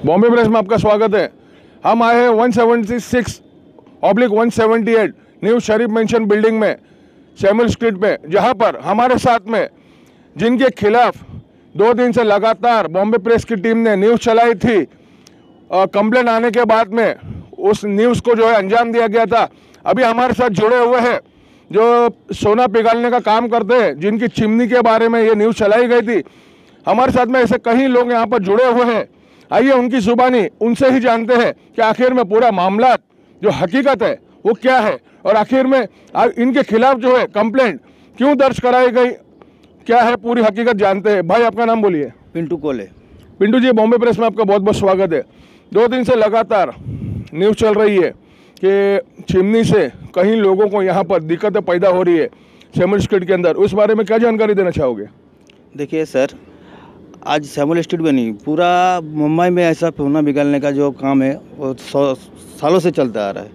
Bombay press में आपका स्वागत है। हम आए हैं 176/178 न्यू शरीफ मेंशन बिल्डिंग में, सैमुअल स्ट्रीट पे, जहां पर हमारे साथ में जिनके खिलाफ 2 दिन से लगातार बॉम्बे प्रेस की टीम ने न्यूज़ चलाई थी, कंप्लेंट आने के बाद में उस न्यूज़ को जो है अंजाम दिया गया था। अभी हमारे साथ जुड़े हुए हैं जो सोना पिघालने का काम करते हैं, जिनकी चिमनी के बारे में ये न्यूज़ चलाई गई थी। हमारे साथ में ऐसे कई लोग यहाँ पर जुड़े हुए हैं। आइए उनकी जुबानी उनसे ही जानते हैं कि आखिर में पूरा मामला जो हकीकत है वो क्या है, और आखिर में इनके खिलाफ जो है कंप्लेंट क्यों दर्ज कराई गई, क्या है पूरी हकीकत जानते हैं। भाई आपका नाम बोलिए। पिंटू कोले। पिंटू जी, बॉम्बे प्रेस में आपका बहुत बहुत स्वागत है। 2 दिन से लगातार न्यूज़ चल रही है कि चिमनी से कई लोगों को यहाँ पर दिक्कतें पैदा हो रही है सैमुअल स्ट्रीट के अंदर, उस बारे में क्या जानकारी देना चाहोगे? देखिए सर, आज सैमुअल स्ट्रीट में नहीं, पूरा मुंबई में ऐसा सोना निकालने का जो काम है वो 100 सालों से चलता आ रहा है,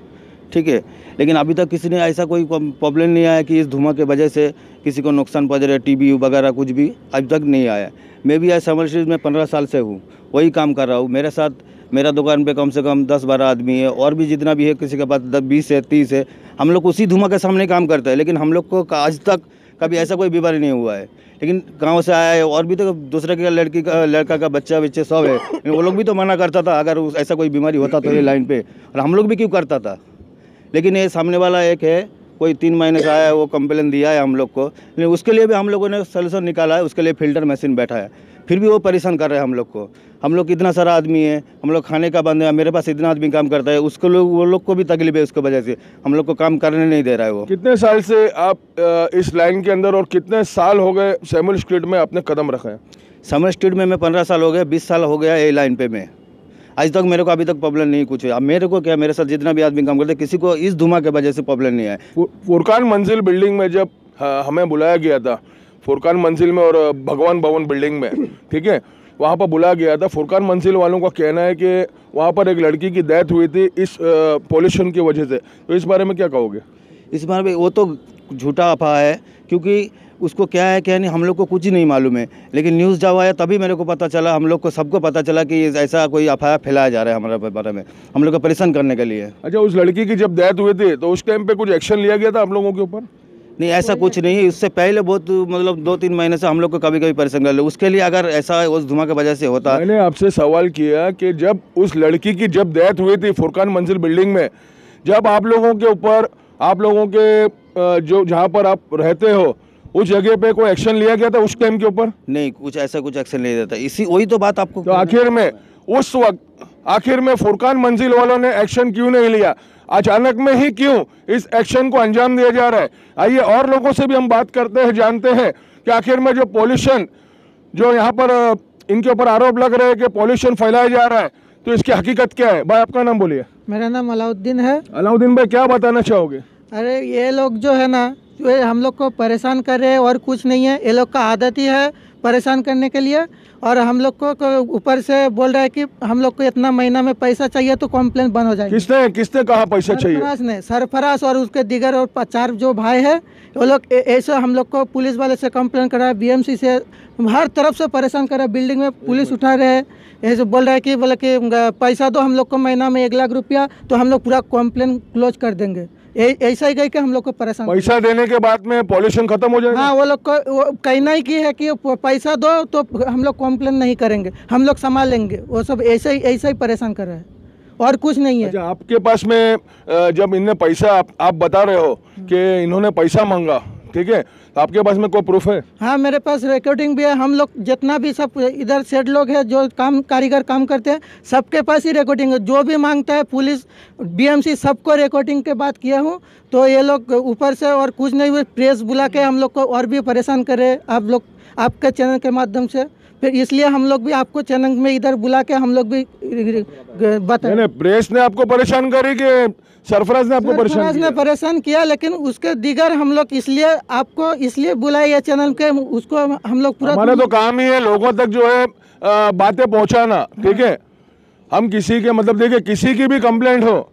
ठीक है। लेकिन अभी तक किसी ने ऐसा कोई प्रॉब्लम नहीं आया कि इस धुआं के वजह से किसी को नुकसान पहुँच रहा है, टीबी वगैरह कुछ भी अभी तक नहीं आया। मैं भी आज सैमुअल स्ट्रीट में 15 साल से हूँ, वही काम कर रहा हूँ। मेरे साथ मेरा दुकान पे कम से कम 10-12 आदमी है, और भी जितना भी है, किसी के पास 20 है 30 है। हम लोग उसी धुआं के सामने काम करते हैं, लेकिन हम लोग को आज तक कभी ऐसा कोई बीमारी नहीं हुआ है। लेकिन गांव से आया है, और भी तो दूसरे के लड़का का बच्चा बच्चे सब है, वो लोग भी तो मना करता था अगर ऐसा कोई बीमारी होता तो ये लाइन पे, और हम लोग भी क्यों करता था। लेकिन ये सामने वाला एक है, कोई 3 महीने से आया है, वो कंप्लेन दिया है हम लोग को, लेकिन उसके लिए भी हम लोगों ने सोल्यूशन निकाला है। उसके लिए फिल्टर मशीन बैठा है, फिर भी वो परेशान कर रहे हैं हम लोग को। हम लोग कितना सारा आदमी है, हम लोग खाने का बंद है, मेरे पास इतना आदमी काम करता है, उसको लोग वो लोग को भी तकलीफ है, उसकी वजह से हम लोग को काम करने नहीं दे रहा है वो। कितने साल से आप इस लाइन के अंदर, और कितने साल हो गए सैमुअल स्ट्रीट में अपने कदम रखे हैं? सैमुअल स्ट्रीट में मैं 15 साल हो गया, 20 साल हो गया ये लाइन पे मैं। आज तक मेरे को अभी तक प्रॉब्लम नहीं कुछ है। अब मेरे को क्या, मेरे साथ जितना भी आदमी काम करते हैं, किसी को इस धुआं के वजह से प्रॉब्लम नहीं है। फुरकान मंजिल बिल्डिंग में जब हमें बुलाया गया था, फुरकान मंजिल में और भगवान भवन बिल्डिंग में, ठीक है, वहाँ पर बुलाया गया था। फुरकान मंजिल वालों का कहना है कि वहाँ पर एक लड़की की डेथ हुई थी इस पॉल्यूशन की वजह से, तो इस बारे में क्या कहोगे? इस बारे में वो तो झूठा अफवाह है, क्योंकि उसको क्या है क्या नहीं हम लोग को कुछ ही नहीं मालूम है। लेकिन न्यूज़ जब आया तभी मेरे को पता चला, हम लोग को सबको पता चला कि ऐसा कोई अफवाह फैलाया जा रहा है हमारे बारे में, हम लोग को परेशान करने के लिए। अच्छा, उस लड़की की जब डेथ हुई थी तो उस टाइम पे कुछ एक्शन लिया गया था हम लोगों के ऊपर? नहीं, ऐसा कुछ नहीं है। इससे पहले बहुत मतलब 2-3 महीने से हम लोग को कभी कभी परेशान कर ले। उसके लिए अगर ऐसा उस धुआं की वजह से होता। मैंने आपसे सवाल किया कि जब उस लड़की की जब डेथ हुई थी फुरकान मंजिल बिल्डिंग में, जब आप लोगों के ऊपर, आप लोगों के जो जहाँ पर आप रहते हो उस जगह पे कोई एक्शन लिया गया था उस टाइम के ऊपर? नहीं, कुछ ऐसा कुछ एक्शन नहीं देता। इसी वही तो बात आपको। तो आखिर में उस वक्त आखिर में फुरकान मंजिल वालों ने एक्शन क्यों नहीं लिया? अचानक में ही क्यों इस एक्शन को अंजाम दिया जा रहा है? आइए और लोगों से भी हम बात करते हैं, जानते हैं कि आखिर में जो पॉल्यूशन, जो यहाँ पर इनके ऊपर आरोप लग रहे हैं कि पॉल्यूशन फैलाया जा रहा है, तो इसकी हकीकत क्या है? भाई आपका नाम बोलिए। मेरा नाम अलाउद्दीन है। अलाउद्दीन भाई, क्या बताना चाहोगे? अरे ये लोग जो है ना, ये हम लोग को परेशान कर रहे हैं और कुछ नहीं है। ये लोग का आदत ही है परेशान करने के लिए, और हम लोग को ऊपर से बोल रहा है कि हम लोग को इतना महीना में पैसा चाहिए तो कंप्लेंट बंद हो जाएगी। किसने कहा पैसा चाहिए? सरफराज और उसके दिगर और 4 जो भाई है, वो लोग ऐसे हम लोग को पुलिस वाले से कंप्लेंट करा है, BMC से, हर तरफ से परेशान कर रहा है। बिल्डिंग में पुलिस उठा रहे हैं, ऐसे बोल रहा है कि पैसा दो हम लोग को महीना में 1 लाख रुपया, तो हम लोग पूरा कंप्लेंट क्लोज कर देंगे। ऐसा ही गई कि हम लोग को परेशान। पैसा देने के बाद में पॉल्यूशन खत्म हो जाएगा? हाँ, वो लोग को कहना ही की है कि पैसा दो तो हम लोग कंप्लेन नहीं करेंगे, हम लोग संभाल लेंगे। वो सब ऐसे ही परेशान कर रहे हैं और कुछ नहीं है। अच्छा, आपके पास में जब इनने पैसा, आप बता रहे हो कि इन्होंने पैसा मांगा, ठीक है, तो आपके पास में कोई प्रूफ है? हाँ, मेरे पास रिकॉर्डिंग भी है। हम लोग जितना भी सब इधर सेठ लोग हैं जो कारीगर काम करते हैं, सबके पास ही रिकॉर्डिंग है। जो भी मांगता है पुलिस, BMC, सबको रिकॉर्डिंग के बात किया हूँ। तो ये लोग ऊपर से और कुछ नहीं हुए, प्रेस बुला के हम लोग को और भी परेशान करे आप लोग, आपके चैनल के माध्यम से। फिर इसलिए हम लोग भी आपको चैनल में इधर बुला के हम लोग भी बताए। प्रेस ने आपको परेशान करी कि सरफराज ने आपको परेशान किया? लेकिन उसके दिगर हम लोग इसलिए आपको इसलिए बुलाए ये चैनल के, उसको हम लोग पूरा, हमारा तो काम ही है लोगों तक जो है बातें पहुंचाना, ठीक है। हम किसी के मतलब देखिए, किसी की भी कंप्लेंट हो,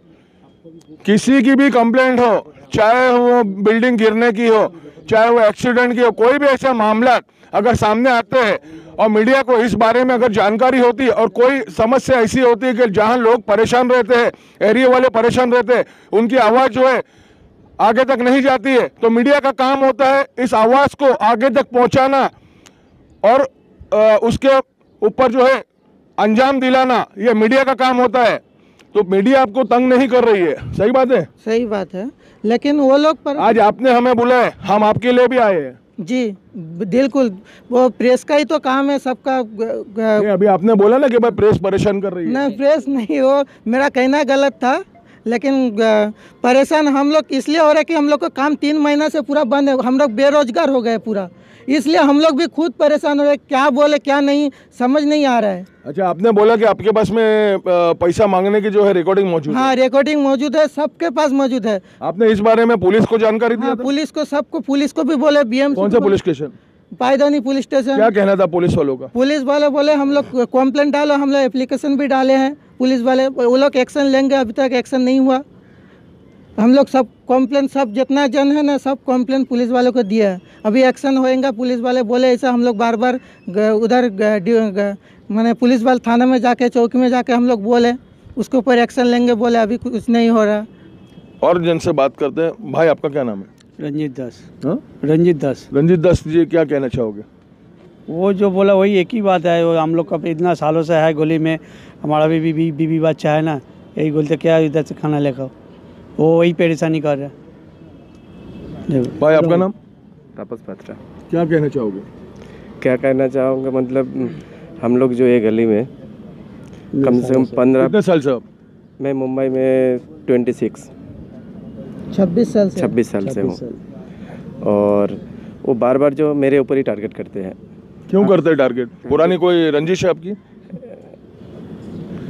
किसी की भी कंप्लेंट हो, चाहे वो बिल्डिंग गिरने की हो, चाहे वो एक्सीडेंट की हो, कोई भी ऐसा मामला अगर सामने आते हैं और मीडिया को इस बारे में अगर जानकारी होती है और कोई समस्या ऐसी होती है कि जहां लोग परेशान रहते हैं, एरिया वाले परेशान रहते हैं, उनकी आवाज़ जो है आगे तक नहीं जाती है, तो मीडिया का काम होता है इस आवाज़ को आगे तक पहुंचाना और उसके ऊपर जो है अंजाम दिलाना, ये मीडिया का काम होता है। तो मीडिया आपको तंग नहीं कर रही है, सही बात है? सही बात है, लेकिन वो लोग पर आज आपने हमें बुलाया, हम आपके लिए भी आए हैं। जी बिल्कुल, वो प्रेस का ही तो काम है सबका। नहीं, अभी आपने बोला ना कि भाई प्रेस परेशान कर रही है। नहीं, प्रेस नहीं, वो मेरा कहना गलत था, लेकिन परेशान हम लोग इसलिए हो रहे हैं कि हम लोग का काम 3 महीना से पूरा बंद है, हम लोग बेरोजगार हो गए पूरा, इसलिए हम लोग भी खुद परेशान हो रहे हैं, क्या बोले क्या नहीं समझ नहीं आ रहा है। अच्छा, आपने बोला कि आपके पास में पैसा मांगने की जो है रिकॉर्डिंग मौजूद है। हाँ, रिकॉर्डिंग मौजूद है, सबके पास मौजूद है। आपने इस बारे में पुलिस को जानकारी दी? हाँ, पुलिस को, सबको, पुलिस को भी बोले, BMC कौन सा police station? Pydhonie police station. क्या कहना था पुलिस वालों का? पुलिस वाले बोले हम लोग कंप्लेंट डालो, हम लोग एप्लीकेशन भी डाले हैं, पुलिस वाले वो लोग एक्शन लेंगे, अभी तक एक्शन नहीं हुआ। हम लोग सब कंप्लेंट, सब जितना जन है ना, सब कंप्लेंट पुलिस वालों को दिया है, अभी एक्शन होएगा। पुलिस वाले बोले ऐसा, हम लोग बार बार उधर मैंने पुलिस वाले थाना में जाके, चौकी में जाके हम लोग बोले उसके ऊपर एक्शन लेंगे, बोले अभी कुछ नहीं हो रहा। और जिनसे बात करते हैं, भाई आपका क्या नाम है? रंजीत दास। हाँ? रंजीत दास। रंजीत दास जी, क्या कहना चाहोगे? वो जो बोला वही एक ही बात है, वो हम लोग का इतना सालों से है गली में, हमारा भी बीवी बच्चा है ना, यही बोलते क्या इधर से खाना लेकर, वो वही परेशानी कर रहा है। भाई आपका नाम? तापस पात्रा। क्या कहना चाहोगे? क्या कहना चाहूँगा, मतलब हम लोग जो ये गली में कम से कम 15। कितने साल से आप? मैं मुंबई में 26 साल से हूँ, और वो बार बार जो मेरे ऊपर ही टारगेट करते हैं। क्यों करते हैं टारगेट? पुरानी कोई रंजिश है आपकी?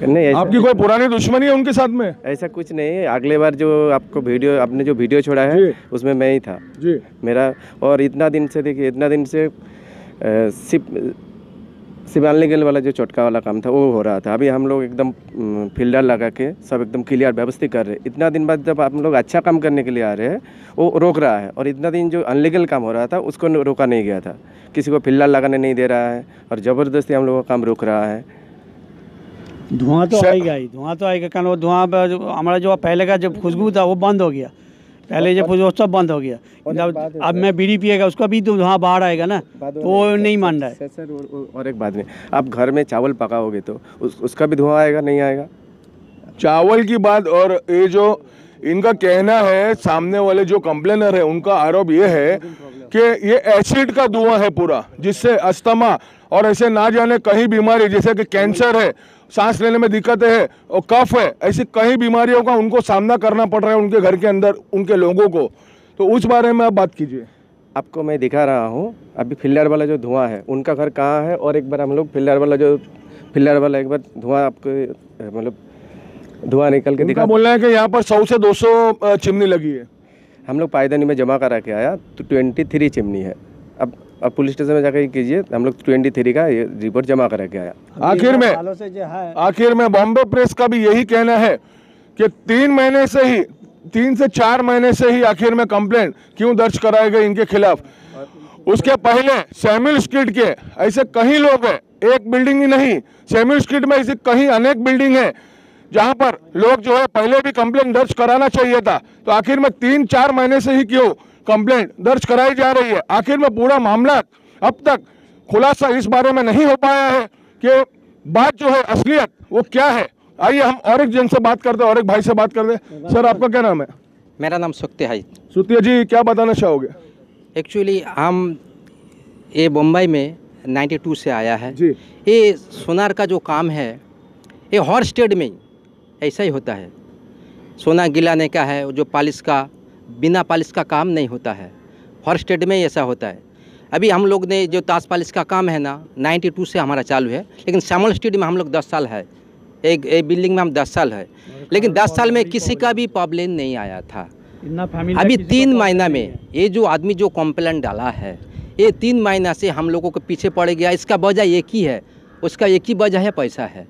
नहीं, आपकी कोई पुरानी दुश्मनी है उनके साथ में? ऐसा कुछ नहीं है। अगले बार जो आपको वीडियो, आपने जो वीडियो छोड़ा है उसमें मैं ही था जी मेरा। और इतना दिन से देखिए, इतना दिन से सिवालने गेल वाला जो चोटका वाला काम था वो हो रहा था। अभी हम लोग एकदम फिल्टर लगा के सब एकदम क्लियर व्यवस्थित कर रहे हैं। इतना दिन बाद जब हम लोग अच्छा काम करने के लिए आ रहे हैं, वो रोक रहा है। और इतना दिन जो अनलीगल काम हो रहा था उसको रोका नहीं गया था, किसी को फिल्टर लगाने नहीं दे रहा है, और ज़बरदस्ती हम लोग का काम रोक रहा है। धुआं तो आएगा ही, धुआं तो आएगा, कारण वो धुआं हमारा जो पहले का जो खुशबू था वो बंद हो गया, पहले जो खुशबू सब बंद हो गया। अब मैं बीड़ी पिएगा उसका भी तो धुआं बाहर आएगा ना, तो वो नहीं मान रहा है। सर और एक बात में, आप घर में चावल पकाओगे तो उसका भी धुआं आएगा, नहीं आएगा? चावल की बात, और ये जो इनका कहना है, सामने वाले जो कंप्लेनर है उनका आरोप ये है कि ये एसिड का धुआं है पूरा, जिससे अस्थमा और ऐसे ना जाने कई बीमारी, जैसे कि कैंसर है, सांस लेने में दिक्कतें है और कफ है, ऐसी कई बीमारियों का उनको सामना करना पड़ रहा है उनके घर के अंदर, उनके लोगों को। तो उस बारे में आप बात कीजिए। आपको मैं दिखा रहा हूँ अभी फिल्टर वाला जो धुआं है, उनका घर कहाँ है, और एक बार हम लोग फिल्टर वाला एक बार धुआं आपको मतलब धुआं निकल के दिखा। बोलना है कि यहाँ पर 100 से 200 चिमनी लगी है। हम लोग पायदानी में जमा करा के आया तो 23 चिमनी है। अब पुलिस स्टेशन में जाकर कीजिए, हम लोग 23 का ये रिपोर्ट जमा करा के आया। आखिर में बॉम्बे प्रेस का भी यही कहना है कि 3 से 4 महीने से ही आखिर में कंप्लेंट क्यों दर्ज कराए गए इनके खिलाफ। उसके पहले सैमुअल स्ट्रीट के ऐसे कई लोग हैं, एक बिल्डिंग ही नहीं, सैमुअल स्ट्रीट में ऐसी कहीं अनेक बिल्डिंग है जहां पर लोग जो है पहले भी कंप्लेंट दर्ज कराना चाहिए था। तो आखिर में 3-4 महीने से ही क्यों कंप्लेंट दर्ज कराई जा रही है? आखिर में पूरा मामला अब तक खुलासा इस बारे में नहीं हो पाया है कि बात जो है असलियत वो क्या है। आइए हम और एक जन से बात करते हैं, और एक भाई से बात करते हैं। सर आपका क्या नाम है? मेरा नाम सुक्तिया है। सुक्तिया जी, क्या बताना चाहोगे? एक्चुअली हम ये मुंबई में 92 से आया है जी। ये सोनार का जो काम है ये हर स्टेट में ऐसा ही होता है। सोना गिलाने का है, जो पालिश का, बिना पालिश का काम नहीं होता है, हर स्टेट में ऐसा होता है। अभी हम लोग ने जो ताश पालिश का काम है ना 92 से हमारा चालू है, लेकिन सैमुअल स्ट्रीट में हम लोग 10 साल है, एक बिल्डिंग में हम 10 साल है, लेकिन 10 साल में किसी का भी प्रॉब्लम नहीं आया था। अभी 3 महीना में ये जो आदमी जो कंप्लेंट डाला है, ये 3 महीना से हम लोगों के पीछे पड़ गया। इसका वजह एक ही है, उसका एक ही वजह है, पैसा है।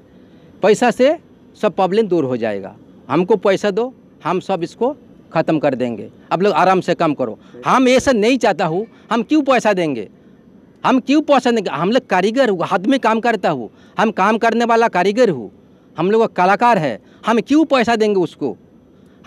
पैसा से सब प्रॉब्लम दूर हो जाएगा। हमको पैसा दो, हम सब इसको ख़त्म कर देंगे, आप लोग आराम से काम करो। हम ऐसा नहीं चाहता हूँ, हम क्यों पैसा देंगे? हम क्यों पैसा नहीं, हम लोग कारीगर हूँ, हाथ में काम करता हूँ, हम काम करने वाला कारीगर हूँ, हम लोग कलाकार है, हम क्यों पैसा देंगे उसको।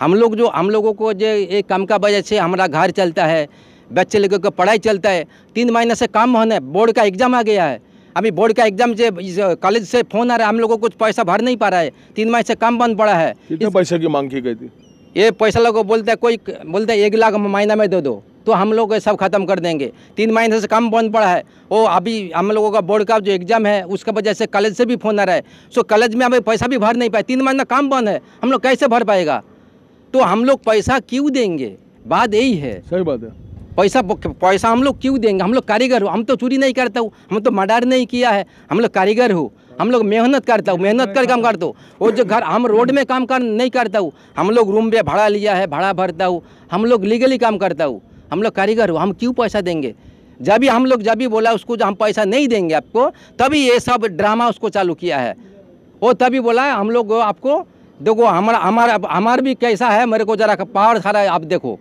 हम लोगों को जो एक काम का वजह से हमारा घर चलता है, बच्चे लोगों का पढ़ाई चलता है। 3 महीने से काम होने, बोर्ड का एग्ज़ाम आ गया है, अभी बोर्ड का एग्ज़ाम से कॉलेज से फ़ोन आ रहा है, हम लोगों को कुछ पैसा भर नहीं पा रहा है, 3 महीने से काम बंद पड़ा है। कितने पैसे की मांग की गई थी? ये पैसा लोगों को बोलते हैं, कोई बोलते हैं 1 लाख महीना में दे दो, तो हम लोग ये सब खत्म कर देंगे। 3 महीने से काम बंद पड़ा है, वो अभी हम लोगों का बोर्ड का जो एग्ज़ाम है उसका वजह से कॉलेज से भी फ़ोन आ रहा है, सो कॉलेज में हमें पैसा भी भर नहीं पाए, 3 महीना काम बंद है, हम लोग कैसे भर पाएगा। तो हम लोग पैसा क्यों देंगे, बात यही है। सही बात है। पैसा हम लोग क्यों देंगे, हम लोग कारीगर हो, हम तो चोरी नहीं करता हूँ, हम तो मर्डर नहीं किया है, हम लोग कारीगर हो, हम लोग मेहनत करता हूँ, मेहनत कर काम करता हूँ। वो जो घर हम रोड में काम कर नहीं करता हूँ, हम लोग रूम पे भाड़ा लिया है, भाड़ा भरता हूँ, हम लोग लीगली काम करता हूँ, हम लोग कारीगर हो, हम क्यों पैसा देंगे। जब भी बोला उसको, हम पैसा नहीं देंगे आपको, तभी ये सब ड्रामा उसको चालू किया है। वो तभी बोला है हम लोग आपको देखो, हमारा भी कैसा है, मेरे को जरा पावर खा रहा है, आप देखो।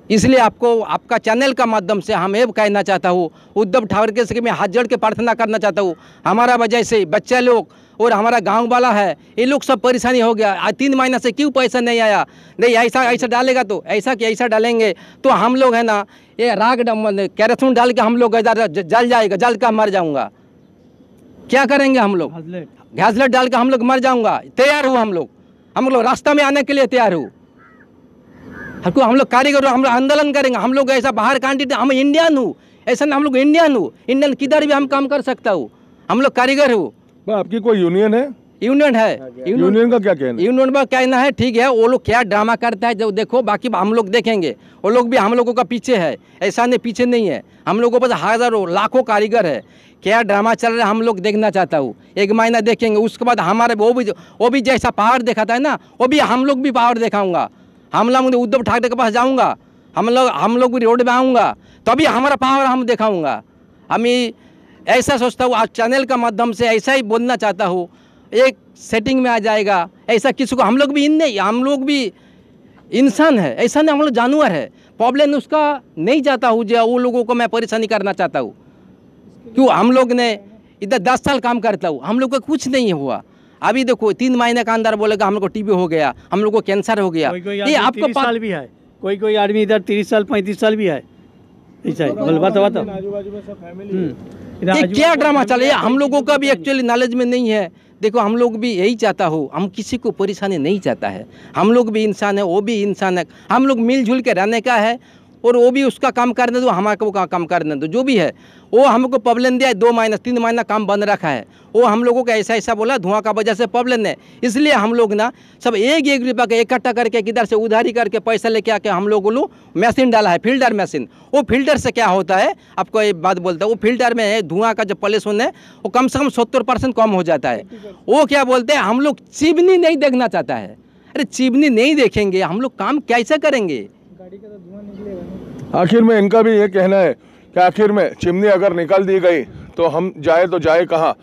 इसलिए आपको आपका चैनल का माध्यम से हम ये कहना चाहता हूँ, उद्धव ठाकरे से मैं हाथ जोड़ के प्रार्थना करना चाहता हूँ, हमारा वजह से बच्चे लोग और हमारा गांव वाला है, ये लोग सब परेशानी हो गया। आज 3 महीने से क्यों पैसा नहीं आया, नहीं ऐसा डालेगा तो ऐसा डालेंगे तो हम लोग है ना, ये राग कैरोसिन डाल के हम लोग जल जाएगा, जल का मर जाऊँगा। क्या करेंगे हम लोग, घासलेट डाल के हम लोग मर जाऊँगा। तैयार हूँ हम लोग रास्ता में आने के लिए तैयार हूँ। हम लोग कारीगर, हम लोग आंदोलन करेंगे, हम लोग ऐसा बाहर कैंडिडेट, हम इंडियन हूँ, ऐसा ना हम लोग इंडियन हूँ, इंडियन किधर भी हम काम कर सकता हूँ, हम लोग कारीगर हूँ। आपकी कोई यूनियन है? यूनियन है। यूनियन का क्या कहना है? यूनियन का कहना है ठीक है, वो लोग क्या ड्रामा करता है जो देखो, बाकी हम लोग देखेंगे, वो लोग भी हम लोगों का पीछे है, ऐसा नहीं पीछे नहीं है, हम लोगों के पास हज़ारों लाखों कारीगर है। क्या ड्रामा चल रहा है हम लोग देखना चाहता हूँ, 1 महीना देखेंगे, उसके बाद हमारे वो भी जैसा पावर दिखाता है ना, वो भी हम लोग भी पावर दिखाऊंगा। हम लोग उद्धव ठाकरे के पास जाऊंगा, हम लोग भी रोड में आऊँगा, तभी हमारा पावर हम दिखाऊंगा। हम ऐसा सोचता हूँ, आज चैनल का माध्यम से ऐसा ही बोलना चाहता हूँ, एक सेटिंग में आ जाएगा। ऐसा किसी को, हम लोग भी इंसान है, ऐसा नहीं हम लोग जानवर है। प्रॉब्लम उसका नहीं चाहता हूँ जो वो लोगों को मैं परेशानी करना चाहता हूँ। क्यों हम लोग ने इधर 10 साल काम करता हूँ, हम लोग को कुछ नहीं हुआ। अभी देखो 3 महीने का अंदर बोलेगा हम लोग को टीबी हो गया, हम लोग को कैंसर हो गया। ये आपको 30 साल भी है, कोई आदमी इधर 30 साल 35 साल भी है। ऐसा है, बताओ ये क्या ड्रामा चल रहा है, हम लोगों का भी एक्चुअली नॉलेज में नहीं है। देखो हम लोग भी यही चाहता हूँ, हम किसी को परेशानी नहीं चाहता है, हम लोग भी इंसान है, वो भी इंसान है, हम लोग मिलजुल के रहने का है। और वो भी उसका काम करने दो, हमारे को काम करने दो, जो भी है वो हमको प्रॉब्लम दिया है। 2 महीना 3 महीना काम बंद रखा है, वो हम लोगों को ऐसा बोला धुआं का वजह से प्रॉब्लम है। इसलिए हम लोग ना सब 1-1 रुपया का इकट्ठा करके किधर से उधारी करके पैसा लेके आके हम लोगों को मशीन डाला है, फिल्टर मशीन। वो फिल्टर से क्या होता है, आपको एक बात बोलता है, वो फिल्टर में धुआं का जो पॉल्यूशन है वो कम से कम 70% कम हो जाता है। वो क्या बोलते हैं, हम लोग चिमनी नहीं देखना चाहता है। अरे चिमनी नहीं देखेंगे हम लोग काम कैसे करेंगे। आखिर में इनका भी ये कहना है कि आखिर में चिमनी अगर निकाल दी गई तो हम जाए कहाँ।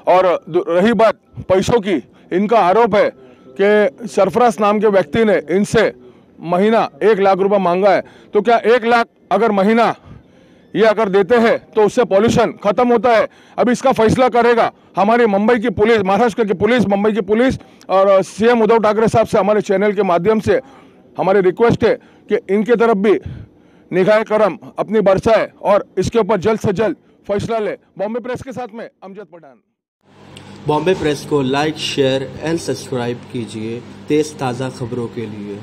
और रही बात पैसों की, इनका आरोप है कि सरफराज नाम के व्यक्ति ने इनसे महीना 1 लाख रुपए मांगा है। तो क्या 1 लाख अगर महीना ये अगर देते हैं तो उससे पॉल्यूशन खत्म होता है? अब इसका फैसला करेगा हमारी मुंबई की पुलिस, महाराष्ट्र की पुलिस, मुंबई की पुलिस। और सीएम उद्धव ठाकरे साहब से हमारे चैनल के माध्यम से हमारी रिक्वेस्ट है कि इनके तरफ भी निगाह करम अपनी बरसाए और इसके ऊपर जल्द से जल्द फैसला ले। बॉम्बे प्रेस के साथ में अमजद पठान। बॉम्बे प्रेस को लाइक, शेयर एंड सब्सक्राइब कीजिए तेज़ ताज़ा खबरों के लिए।